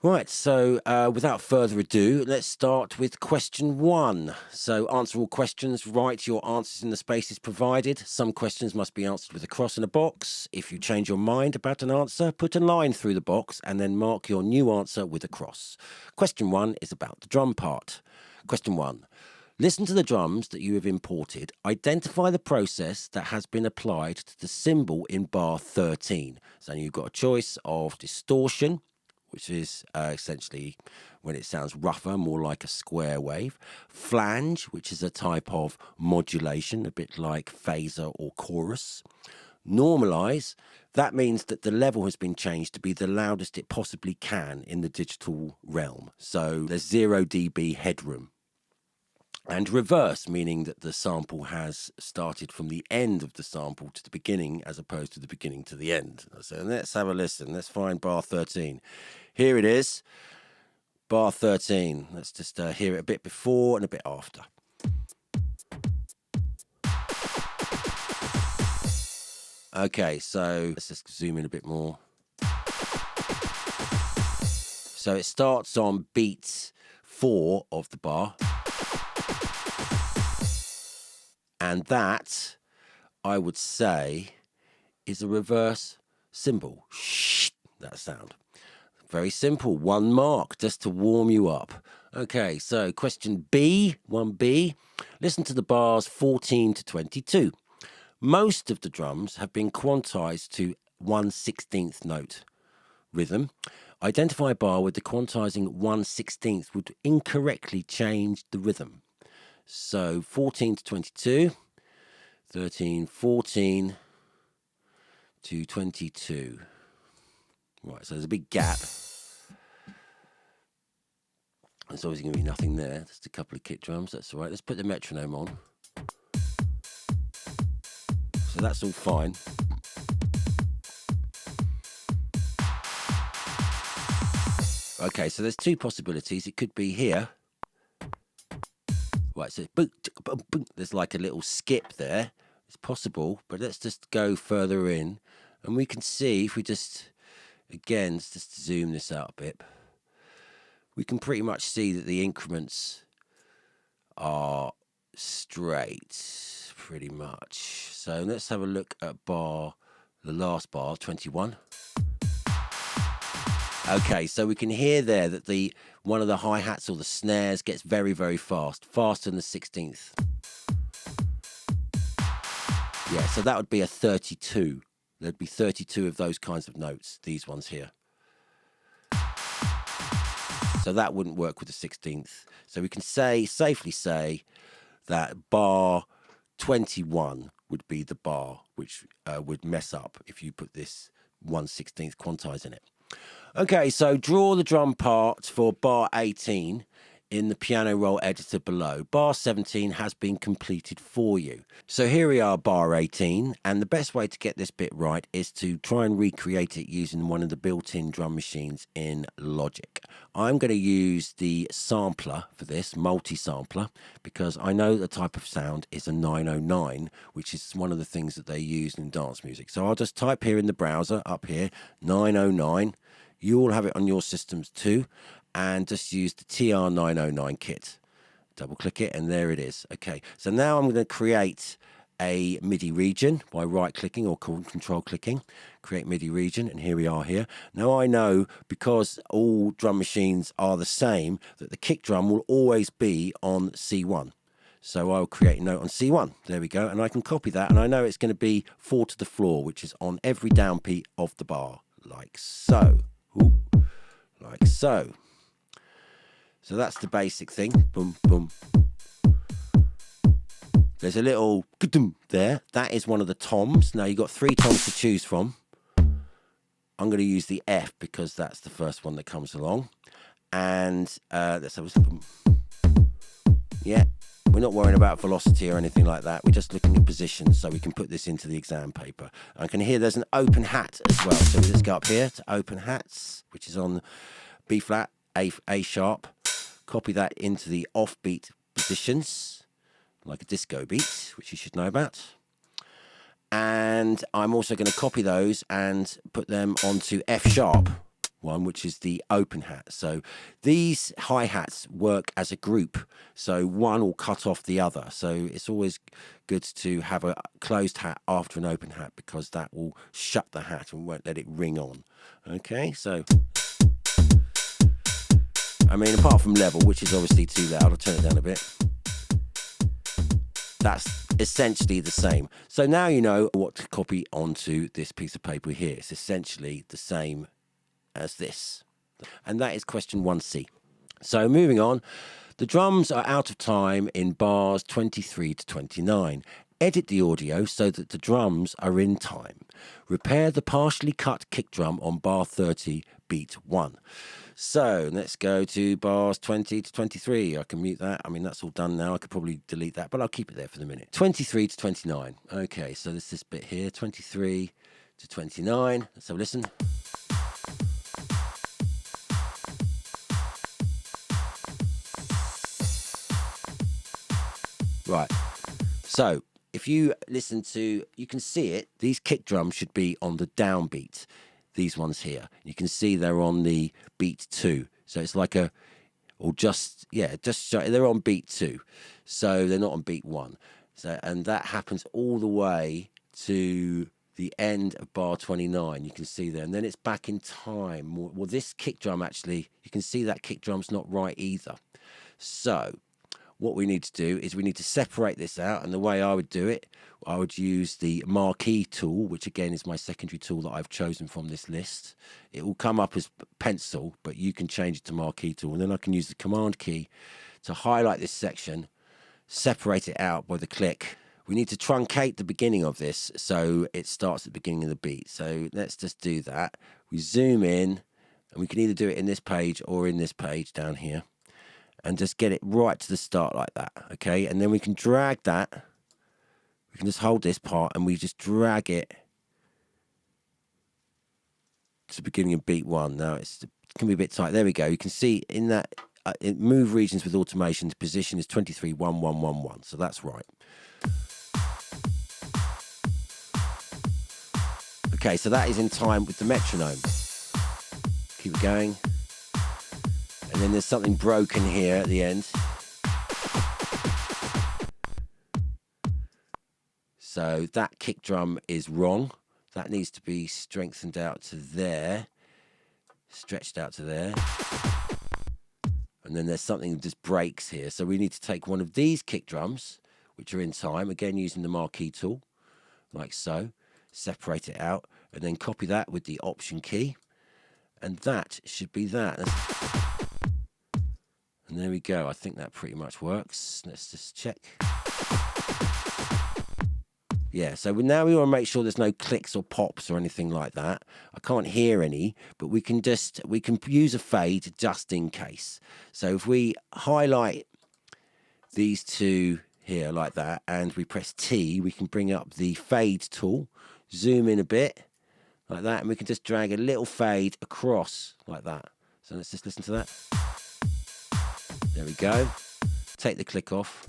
Right, so without further ado, let's start with question 1. So answer all questions, write your answers in the spaces provided. Some questions must be answered with a cross and a box. If you change your mind about an answer, put a line through the box and then mark your new answer with a cross. Question 1 is about the drum part. Question 1. Listen to the drums that you have imported. Identify the process that has been applied to the cymbal in bar 13. So you've got a choice of distortion, which is essentially when it sounds rougher, more like a square wave. Flange, which is a type of modulation, a bit like phaser or chorus. Normalize, that means that the level has been changed to be the loudest it possibly can in the digital realm. So there's 0 dB headroom. And reverse, meaning that the sample has started from the end of the sample to the beginning as opposed to the beginning to the end. So let's have a listen. Let's find bar 13. Here it is, bar 13. Let's just hear it a bit before and a bit after. Okay, so let's just zoom in a bit more. So it starts on beat 4 of the bar. And that, I would say, is a reverse cymbal. Shh, that sound. Very simple. 1 mark, just to warm you up. Okay, so question B, 1B. Listen to the bars 14 to 22. Most of the drums have been quantized to 1/16th note rhythm. Identify a bar where the quantizing 1/16th would incorrectly change the rhythm. So 14 to 22, 13, 14 to 22. Right, so there's a big gap. There's obviously going to be nothing there. Just a couple of kick drums, that's all right. Let's put the metronome on. So that's all fine. Okay, so there's 2 possibilities. It could be here. Right, so there's like a little skip there. It's possible, but let's just go further in. And we can see, if we just, again, let's just zoom this out a bit. We can pretty much see that the increments are straight, pretty much. So let's have a look at the last bar, 21. Okay, so we can hear there that one of the hi-hats or the snares gets very, very fast, faster than the 16th. Yeah, so that would be a 32. There'd be 32 of those kinds of notes, these ones here. So that wouldn't work with the 16th. So we can safely say that bar 21 would be the bar which would mess up if you put this 1/16th quantize in it. Okay, so draw the drum part for bar 18 in the piano roll editor below. Bar 17 has been completed for you. So here we are, bar 18, and the best way to get this bit right is to try and recreate it using one of the built-in drum machines in Logic. I'm going to use the sampler for this, multi-sampler, because I know the type of sound is a 909, which is one of the things that they use in dance music. So I'll just type here in the browser, up here, 909. You all have it on your systems too, and just use the TR909 kit. Double click it and there it is. Okay, so now I'm going to create a MIDI region by right clicking or control clicking, create MIDI region, and here we are here. Now I know, because all drum machines are the same, that the kick drum will always be on C1. So I'll create a note on C1. There we go, and I can copy that, and I know it's going to be 4 to the floor, which is on every downbeat of the bar, like so. Ooh, like so. So that's the basic thing. Boom, boom. There's a little there. That is one of the toms. Now you've got 3 toms to choose from. I'm going to use the F because that's the first one that comes along. And let's have a... Yeah, we're not worrying about velocity or anything like that. We're just looking at positions so we can put this into the exam paper. I can hear there's an open hat as well. So we just go up here to open hats, which is on B flat, A sharp. Copy that into the offbeat positions, like a disco beat, which you should know about. And I'm also going to copy those and put them onto F sharp, one, which is the open hat. So these hi-hats work as a group, so one will cut off the other. So it's always good to have a closed hat after an open hat, because that will shut the hat and won't let it ring on. Okay, so I mean, apart from level, which is obviously too loud, I'll turn it down a bit. That's essentially the same. So now you know what to copy onto this piece of paper here. It's essentially the same as this. And that is question 1C. So moving on, the drums are out of time in bars 23 to 29. Edit the audio so that the drums are in time. Repair the partially cut kick drum on bar 30, beat 1. So let's go to bars 20 to 23. I can mute that. I mean, that's all done now. I could probably delete that, but I'll keep it there for the minute. 23 to 29. Okay, so there's this bit here, 23 to 29. So listen. Right. So if you listen to, you can see it. These kick drums should be on the downbeat. These ones here, you can see they're on the beat 2. So it's like a, or just, yeah, just they're on beat 2. So they're not on beat 1. So, and that happens all the way to the end of bar 29. You can see there, and then it's back in time. Well, this kick drum actually, you can see that kick drum's not right either. So what we need to do is we need to separate this out, and the way I would do it, I would use the marquee tool, which again is my secondary tool that I've chosen from this list. It will come up as pencil, but you can change it to marquee tool, and then I can use the command key to highlight this section, separate it out by the click. We need to truncate the beginning of this so it starts at the beginning of the beat. So let's just do that. We zoom in, and we can either do it in this page or in this page down here, and just get it right to the start like that, okay? And then we can drag that. We can just hold this part and we just drag it to the beginning of beat 1. Now it can be a bit tight. There we go. You can see in that move regions with automation, the position is 23 1 1 1 1. So that's right. Okay, so that is in time with the metronome. Keep it going. And then there's something broken here at the end. So that kick drum is wrong. That needs to be strengthened out to there, stretched out to there. And then there's something that just breaks here. So we need to take one of these kick drums, which are in time, again using the marquee tool, like so, separate it out, and then copy that with the option key. And that should be that. And there we go. I think that pretty much works. Let's just check. Yeah, so now we want to make sure there's no clicks or pops or anything like that. I can't hear any, but we can use a fade just in case. So if we highlight these two here like that, and we press T, we can bring up the fade tool, zoom in a bit like that, and we can just drag a little fade across like that. So let's just listen to that. There we go. Take the click off.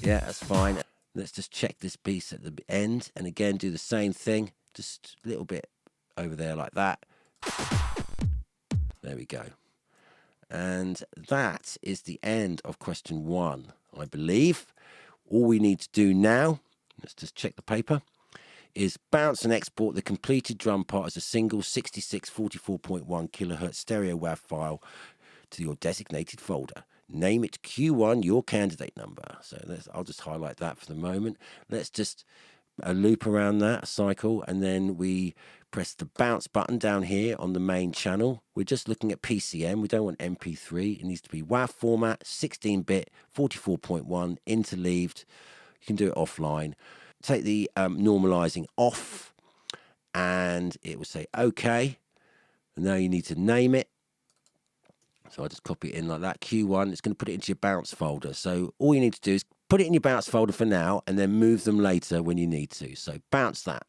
Yeah, that's fine. Let's just check this piece at the end, and again do the same thing, just a little bit over there like that. There we go. And that is the end of question 1, I believe. All we need to do now, let's just check the paper, is bounce and export the completed drum part as a single 66 44.1 kilohertz stereo WAV file to your designated folder. Name it Q1, your candidate number. So I'll just highlight that for the moment. Let's just loop around that cycle, and then we press the bounce button down here on the main channel. We're just looking at PCM. We don't want MP3. It needs to be WAV format, 16-bit, 44.1, interleaved. You can do it offline. Take the normalizing off, and it will say OK. And now you need to name it. So I just copy it in like that, Q1. It's going to put it into your bounce folder. So all you need to do is put it in your bounce folder for now, and then move them later when you need to. So bounce that.